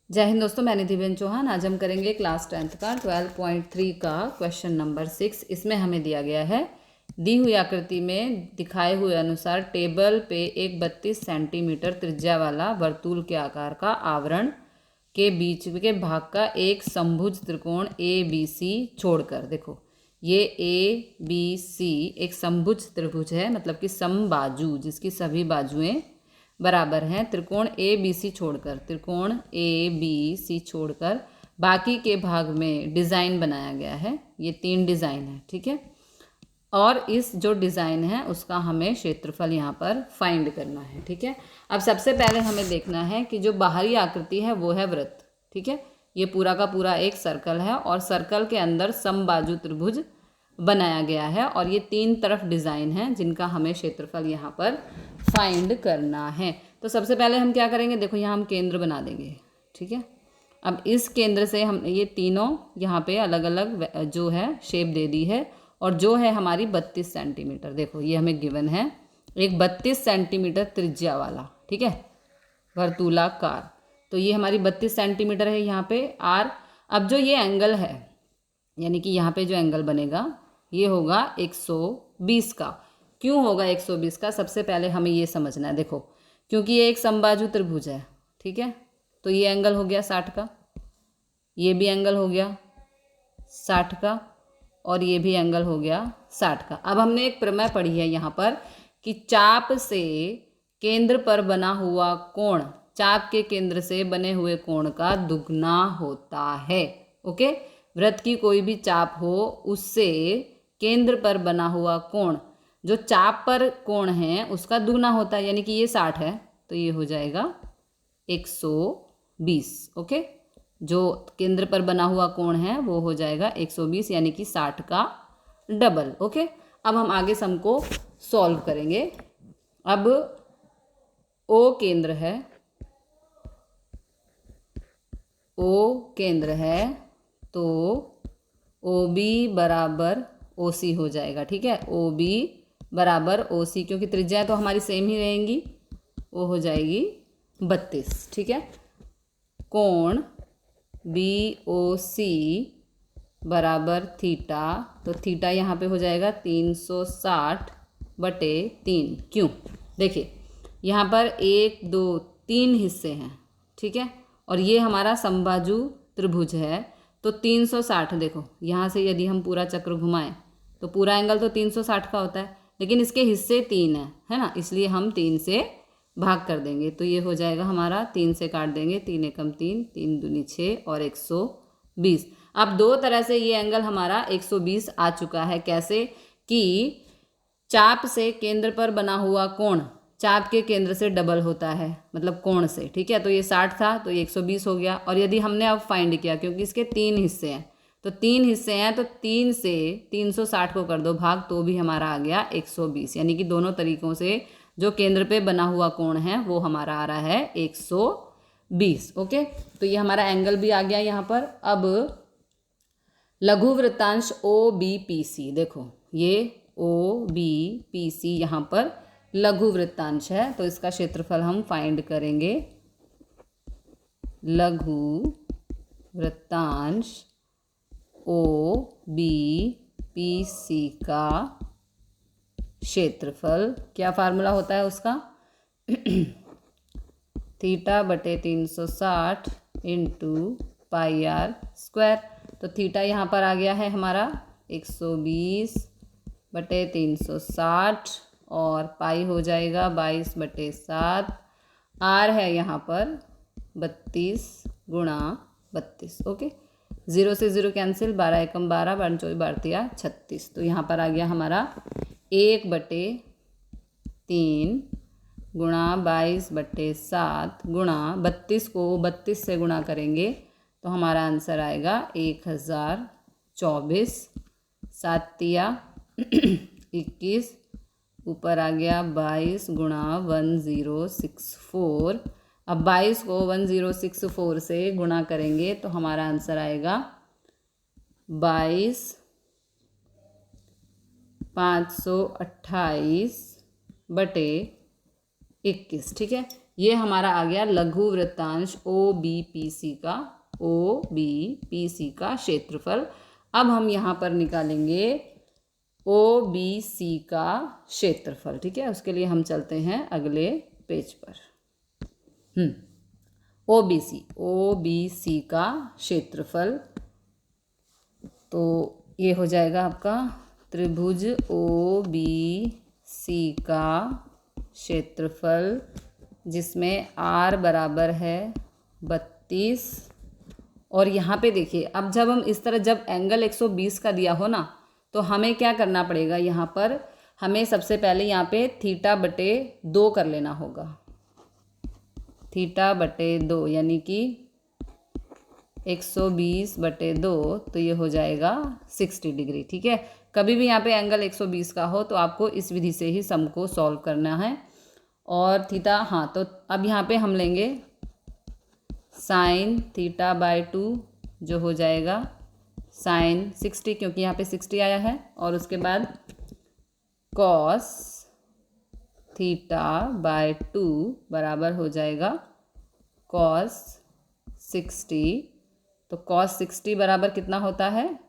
जय हिंद दोस्तों, मैं निधिबेन चौहान। आज हम करेंगे क्लास 10th का 12.3 का क्वेश्चन नंबर 6। इसमें हमें दिया गया है, दी हुई आकृति में दिखाए हुए अनुसार टेबल पे एक 32 सेंटीमीटर त्रिज्या वाला वर्तुल के आकार का आवरण के बीच के भाग का एक समभुज त्रिकोण ABC छोड़कर, देखो ये ABC एक समभुज त्रिभुज है, मतलब कि समबाजू जिसकी सभी बाजुएं बराबर हैं। त्रिकोण ABC छोड़कर, त्रिकोण ABC छोड़कर बाकी के भाग में डिज़ाइन बनाया गया है। ये 3 डिज़ाइन है, ठीक है। और इस जो डिज़ाइन है उसका हमें क्षेत्रफल यहाँ पर फाइंड करना है, ठीक है। अब सबसे पहले हमें देखना है कि जो बाहरी आकृति है वो है वृत्त, ठीक है। ये पूरा का पूरा एक सर्कल है और सर्कल के अंदर समबाजू त्रिभुज बनाया गया है और ये 3 तरफ डिज़ाइन है जिनका हमें क्षेत्रफल यहाँ पर फाइंड करना है। तो सबसे पहले हम क्या करेंगे, देखो यहाँ हम केंद्र बना देंगे, ठीक है। अब इस केंद्र से हम ये तीनों यहाँ पे अलग अलग जो है शेप दे दी है और जो है हमारी 32 सेंटीमीटर, देखो ये हमें गिवन है एक 32 सेंटीमीटर त्रिज्या वाला, ठीक है, वर्तुलाकार। तो ये हमारी 32 सेंटीमीटर है यहाँ पे आर। अब जो ये एंगल है, यानी कि यहाँ पे जो एंगल बनेगा ये होगा 120 का। क्यों होगा 120 का, सबसे पहले हमें ये समझना है। देखो क्योंकि ये एक समबाजू त्रिभुज है, ठीक है, तो ये एंगल हो गया 60 का, ये भी एंगल हो गया 60 का और ये भी एंगल हो गया 60 का। अब हमने एक प्रमेय पढ़ी है यहाँ पर कि चाप से केंद्र पर बना हुआ कोण चाप के केंद्र से बने हुए कोण का दुगना होता है। ओके, वृत्त की कोई भी चाप हो उससे केंद्र पर बना हुआ कोण जो चाप पर कोण है उसका दुगना होता है, यानी कि ये 60 है तो ये हो जाएगा 120। ओके, जो केंद्र पर बना हुआ कोण है वो हो जाएगा 120, यानी कि 60 का डबल। ओके, अब हम आगे सम को सॉल्व करेंगे। अब O केंद्र है, O केंद्र है तो OB बराबर OC हो जाएगा, ठीक है। OB बराबर OC, क्योंकि त्रिज्या तो हमारी सेम ही रहेंगी, वो हो जाएगी 32, ठीक है। कोण BOC बराबर थीटा, तो थीटा यहाँ पे हो जाएगा 360/3। क्यों, देखिए यहाँ पर 1 2 3 हिस्से हैं, ठीक है, और ये हमारा समबाजू त्रिभुज है तो 360। देखो यहाँ से यदि हम पूरा चक्र घुमाएं तो पूरा एंगल तो 360 का होता है, लेकिन इसके हिस्से 3 है ना, इसलिए हम 3 से भाग कर देंगे तो ये हो जाएगा हमारा 3 से काट देंगे, 3 एकम 3, 3 दूनी 6 और 120। अब दो तरह से ये एंगल हमारा 120 आ चुका है। कैसे कि चाप से केंद्र पर बना हुआ कोण चाप के केंद्र से डबल होता है, मतलब कोण से, ठीक है। तो ये 60 था तो ये 120 हो गया। और यदि हमने अब फाइंड किया, क्योंकि इसके 3 हिस्से हैं तो 3 हिस्से हैं तो 3 से 360 को कर दो भाग तो भी हमारा आ गया 120, यानी कि दोनों तरीकों से जो केंद्र पे बना हुआ कोण है वो हमारा आ रहा है 120। ओके, तो ये हमारा एंगल भी आ गया यहाँ पर। अब लघु वृत्तांश OBPC, देखो ये OBPC यहाँ पर लघु वृत्तांश है तो इसका क्षेत्रफल हम फाइंड करेंगे। लघु वृत्तांश OBPC का क्षेत्रफल, क्या फार्मूला होता है उसका, θ/360 इंटू πr²। तो थीटा यहाँ पर आ गया है हमारा 120/360 और पाई हो जाएगा 22/7। आर है यहाँ पर 32 × 32। ओके, 0 से 0 कैंसिल, 12 एकम 12, 12 24, 12 36। तो यहाँ पर आ गया हमारा 1/3 गुणा 22/7 गुणा 32 को 32 से गुणा करेंगे तो हमारा आंसर आएगा 1024। 7 21, ऊपर आ गया 22 गुणा 1064। अब 22 को 1064 से गुणा करेंगे तो हमारा आंसर आएगा 22,528/21, ठीक है। ये हमारा आ गया लघु वृत्तांश OBPC का क्षेत्रफल। अब हम यहाँ पर निकालेंगे OBC का क्षेत्रफल। ठीक है, उसके लिए हम चलते हैं अगले पेज पर। OBC का क्षेत्रफल, तो ये हो जाएगा आपका त्रिभुज OBC का क्षेत्रफल, जिसमें R बराबर है 32। और यहाँ पे देखिए, अब जब हम इस तरह जब एंगल 120 का दिया हो ना, तो हमें क्या करना पड़ेगा, यहाँ पर हमें सबसे पहले यहाँ पे θ/2 कर लेना होगा। θ/2 यानी कि 120/2, तो ये हो जाएगा 60 डिग्री। ठीक है, कभी भी यहाँ पे एंगल 120 का हो तो आपको इस विधि से ही सम को सॉल्व करना है। और थीटा, हाँ, तो अब यहाँ पे हम लेंगे sin θ/2, जो हो जाएगा sin 60, क्योंकि यहाँ पे 60 आया है। और उसके बाद cos θ/2 बराबर हो जाएगा cos 60। तो cos 60 बराबर कितना होता है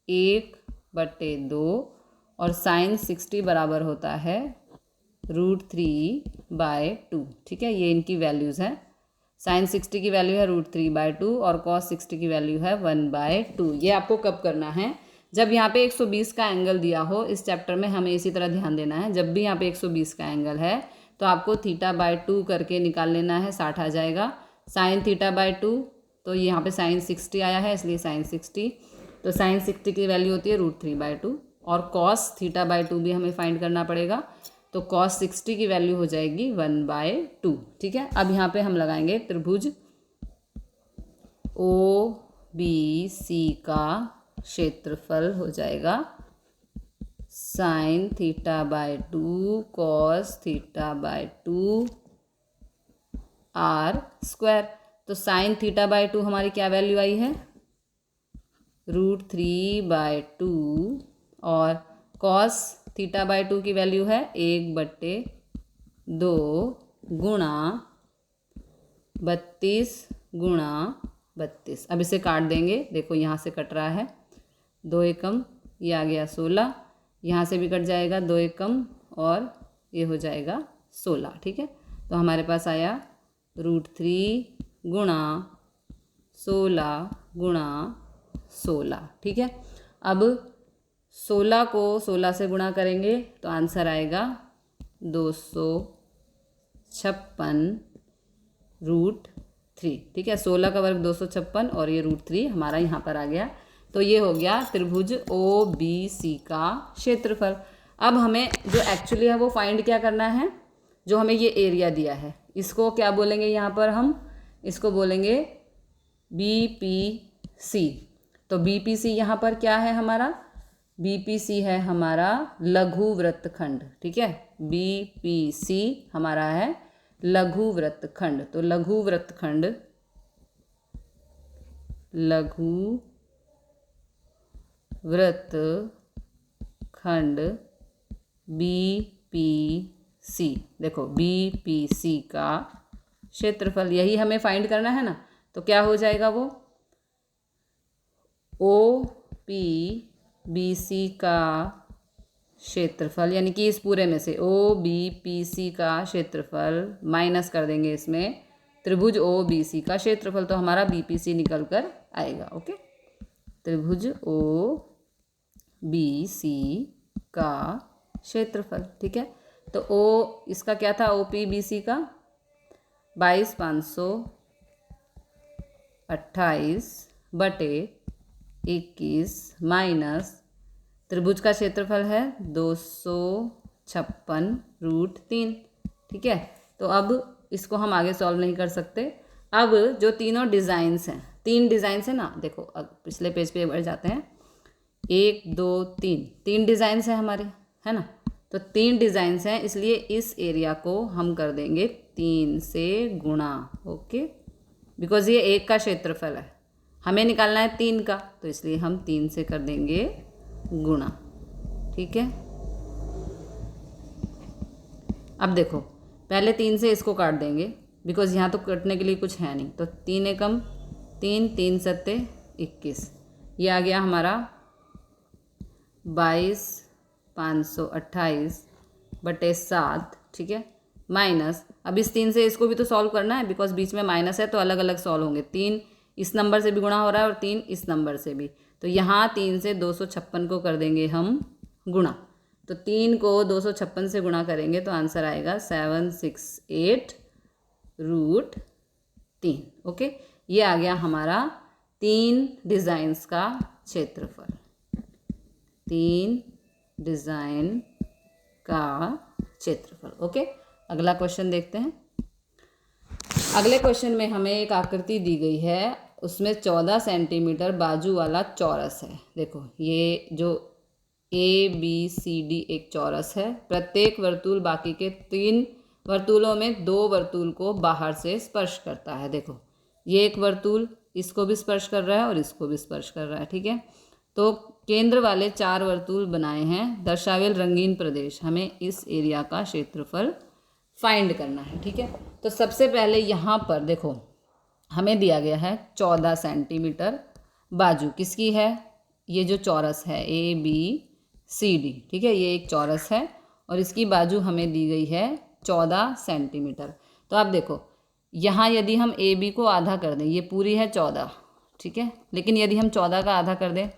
1/2, और sin 60 बराबर होता है √3/2। ठीक है, ये इनकी वैल्यूज़ हैं। sin 60 की वैल्यू है √3/2 और cos 60 की वैल्यू है 1/2। ये आपको कब करना है, जब यहाँ पे 120 का एंगल दिया हो। इस चैप्टर में हमें इसी तरह ध्यान देना है, जब भी यहाँ पे 120 का एंगल है तो आपको θ/2 करके निकाल लेना है, 60 आ जाएगा। sin θ/2, तो यहाँ पे sin 60 आया है, इसलिए sin 60, तो sin 60 की वैल्यू होती है √3/2। और cos θ/2 भी हमें फाइंड करना पड़ेगा, तो cos 60 की वैल्यू हो जाएगी 1/2। ठीक है, अब यहाँ पे हम लगाएंगे त्रिभुज OBC का क्षेत्रफल हो जाएगा sin θ/2 cos θ/2 r²। तो sin θ/2 हमारी क्या वैल्यू आई है √3/2, और cos θ/2 की वैल्यू है 1/2 गुणा 32 गुणा 32। अब इसे काट देंगे, देखो यहाँ से कट रहा है, 2 एकम, ये आ गया 16, यहाँ से भी कट जाएगा 2 एकम, और ये हो जाएगा 16। ठीक है, तो हमारे पास आया √3 गुणा 16 गुणा 16। ठीक है, अब 16 को 16 से गुणा करेंगे तो आंसर आएगा 256√3। ठीक है, 16 का वर्ग 256 और ये √3 हमारा यहाँ पर आ गया। तो ये हो गया त्रिभुज OBC का क्षेत्रफल। अब हमें जो एक्चुअली है वो फाइंड क्या करना है, जो हमें ये एरिया दिया है, इसको क्या बोलेंगे, यहाँ पर हम इसको बोलेंगे BPC। तो BPC यहाँ पर क्या है हमारा, BPC है हमारा लघु वृत्तखंड। ठीक है, BPC हमारा है लघु वृत्तखंड। तो लघु वृत्तखंड BPC, देखो BPC का क्षेत्रफल, यही हमें फाइंड करना है ना। तो क्या हो जाएगा वो OPBC का क्षेत्रफल, यानी कि इस पूरे में से OBPC का क्षेत्रफल माइनस कर देंगे इसमें त्रिभुज OBC का क्षेत्रफल, तो हमारा BPC निकल कर आएगा। ओके, त्रिभुज OBC का क्षेत्रफल। ठीक है, तो इसका क्या था OPBC का 22,528/21 माइनस त्रिभुज का क्षेत्रफल है 256√3। ठीक है, तो अब इसको हम आगे सॉल्व नहीं कर सकते। अब जो तीनों डिज़ाइंस हैं, 3 डिज़ाइंस हैं ना, देखो अब पिछले पेज पे बढ़ जाते हैं, 1 2 3 डिज़ाइंस हैं हमारे, है ना। तो 3 डिज़ाइंस हैं, इसलिए इस एरिया को हम कर देंगे 3 से गुणा। ओके, बिकॉज ये 1 का क्षेत्रफल है, हमें निकालना है 3 का, तो इसलिए हम 3 से कर देंगे गुणा। ठीक है, अब देखो पहले 3 से इसको काट देंगे, बिकॉज यहाँ तो कटने के लिए कुछ है नहीं। तो 3 एकम 3, 3 सत्ते 21, ये आ गया हमारा 22,528/7, ठीक है। माइनस, अब इस 3 से इसको भी तो सॉल्व करना है, बिकॉज बीच में माइनस है तो अलग अलग सॉल्व होंगे। 3 इस नंबर से भी गुणा हो रहा है और 3 इस नंबर से भी, तो यहाँ 3 से 256 को कर देंगे हम गुणा। तो 3 को 256 से गुणा करेंगे तो आंसर आएगा 768√3। ओके, ये आ गया हमारा 3 डिज़ाइंस का क्षेत्रफल, 3 डिज़ाइन का क्षेत्रफल। ओके, अगला क्वेश्चन देखते हैं। अगले क्वेश्चन में हमें एक आकृति दी गई है, उसमें 14 सेंटीमीटर बाजू वाला चौरस है। देखो, ये जो ABCD एक चौरस है। प्रत्येक वर्तुल बाकी के 3 वर्तुलों में 2 वर्तुल को बाहर से स्पर्श करता है। देखो, ये एक वर्तुल इसको भी स्पर्श कर रहा है और इसको भी स्पर्श कर रहा है, ठीक है। तो केंद्र वाले 4 वर्तुल बनाए हैं। दर्शावेल रंगीन प्रदेश, हमें इस एरिया का क्षेत्रफल फाइंड करना है, ठीक है। तो सबसे पहले यहाँ पर देखो, हमें दिया गया है 14 सेंटीमीटर बाजू किसकी है, ये जो चौरस है ABCD, ठीक है, ये एक चौरस है और इसकी बाजू हमें दी गई है 14 सेंटीमीटर। तो आप देखो, यहाँ यदि हम AB को आधा कर दें, ये पूरी है 14, ठीक है, लेकिन यदि हम 14 का आधा कर दें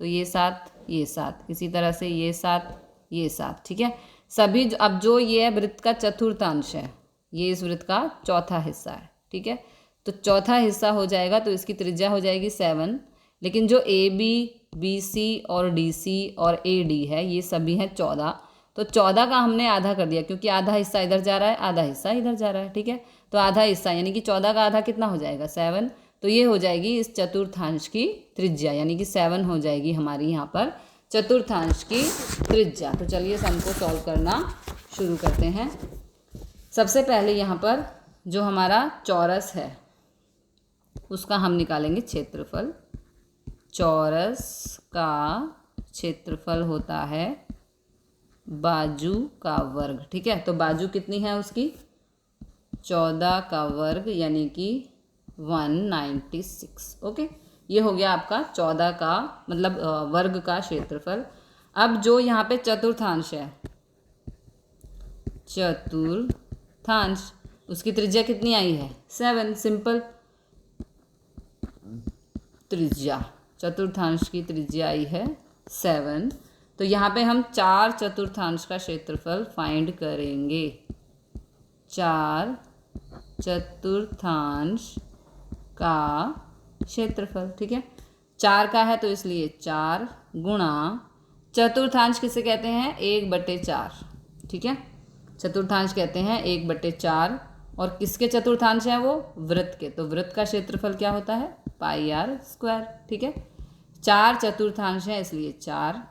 तो ये 7, ये 7, इसी तरह से ये 7, ये 7, ठीक है। सभी अब जो ये वृत्त का चतुर्थांश है, ये इस वृत्त का चौथा हिस्सा है, ठीक है। तो चौथा हिस्सा हो जाएगा तो इसकी त्रिज्या हो जाएगी 7, लेकिन जो AB, BC और DC और AD है ये सभी हैं 14। तो 14 का हमने आधा कर दिया, क्योंकि आधा हिस्सा इधर जा रहा है, आधा हिस्सा इधर जा रहा है, ठीक है। तो आधा हिस्सा यानी कि 14 का आधा कितना हो जाएगा, 7। तो ये हो जाएगी इस चतुर्थांश की त्रिज्या, यानी कि 7 हो जाएगी हमारी यहाँ पर चतुर्थांश की त्रिज्या। तो चलिए सम को सॉल्व करना शुरू करते हैं। सबसे पहले यहाँ पर जो हमारा चौरस है उसका हम निकालेंगे क्षेत्रफल। चौरस का क्षेत्रफल होता है बाजू का वर्ग, ठीक है। तो बाजू कितनी है उसकी, 14 का वर्ग यानी कि 196। ओके, ये हो गया आपका 14 का मतलब वर्ग का क्षेत्रफल। अब जो यहाँ पे चतुर्थांश है, चतुर्थांश, उसकी त्रिज्या कितनी आई है, 7। सिंपल, त्रिज्या, चतुर्थांश की त्रिज्या आई है 7। तो यहाँ पे हम 4 चतुर्थांश का क्षेत्रफल फाइंड करेंगे। 4 चतुर्थांश का क्षेत्रफल, ठीक है। 4 का है तो इसलिए 4 गुणा, चतुर्थांश किसे कहते हैं, 1/4, ठीक है। चतुर्थांश कहते हैं 1/4, और किसके चतुर्थांश हैं वो, वृत्त के। तो वृत्त का क्षेत्रफल क्या होता है, πr², ठीक है। 4 चतुर्थांश हैं इसलिए 4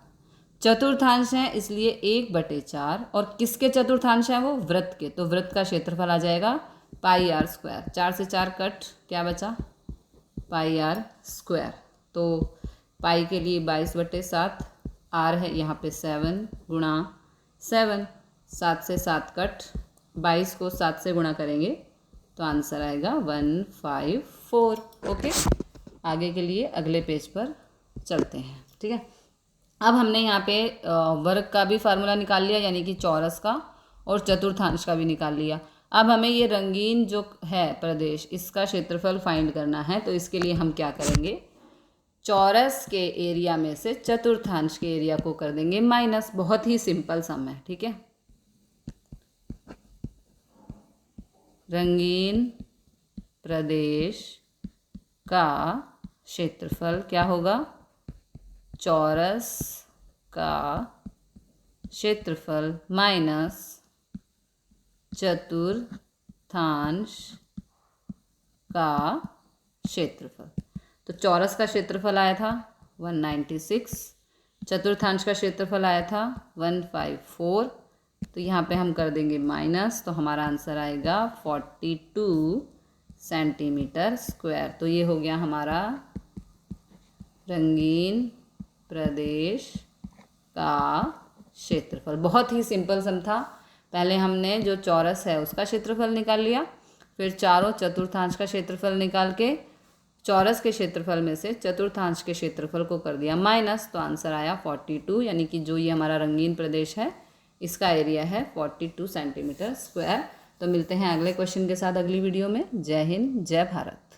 चतुर्थांश हैं इसलिए 1/4, और किसके चतुर्थांश हैं वो, वृत्त के। तो वृत्त का क्षेत्रफल आ जाएगा πr²। 4 से 4 कट, क्या बचा, πr²। तो पाई के लिए 22/7, r है यहाँ पे 7 गुणा 7, 7 से 7 कट, 22 को 7 से गुणा करेंगे तो आंसर आएगा 154। ओके, आगे के लिए अगले पेज पर चलते हैं, ठीक है। अब हमने यहाँ पे वर्ग का भी फार्मूला निकाल लिया, यानी कि चौरस का, और चतुर्थांश का भी निकाल लिया। अब हमें ये रंगीन जो है प्रदेश, इसका क्षेत्रफल फाइंड करना है। तो इसके लिए हम क्या करेंगे, चौरस के एरिया में से चतुर्थांश के एरिया को कर देंगे माइनस। बहुत ही सिंपल सम है, ठीक है। रंगीन प्रदेश का क्षेत्रफल क्या होगा, चौरस का क्षेत्रफल माइनस चतुर्थांश का क्षेत्रफल। तो चौरस का क्षेत्रफल आया था 196, चतुर्थांश का क्षेत्रफल आया था 154। तो यहाँ पे हम कर देंगे माइनस, तो हमारा आंसर आएगा 42 सेंटीमीटर स्क्वायर। तो ये हो गया हमारा रंगीन प्रदेश का क्षेत्रफल। बहुत ही सिंपल सम था। पहले हमने जो चौरस है उसका क्षेत्रफल निकाल लिया, फिर चारों चतुर्थांश का क्षेत्रफल निकाल के चौरस के क्षेत्रफल में से चतुर्थांश के क्षेत्रफल को कर दिया माइनस, तो आंसर आया 42, यानी कि जो ये हमारा रंगीन प्रदेश है इसका एरिया है 42 सेंटीमीटर स्क्वायर। तो मिलते हैं अगले क्वेश्चन के साथ अगली वीडियो में। जय हिंद, जय भारत।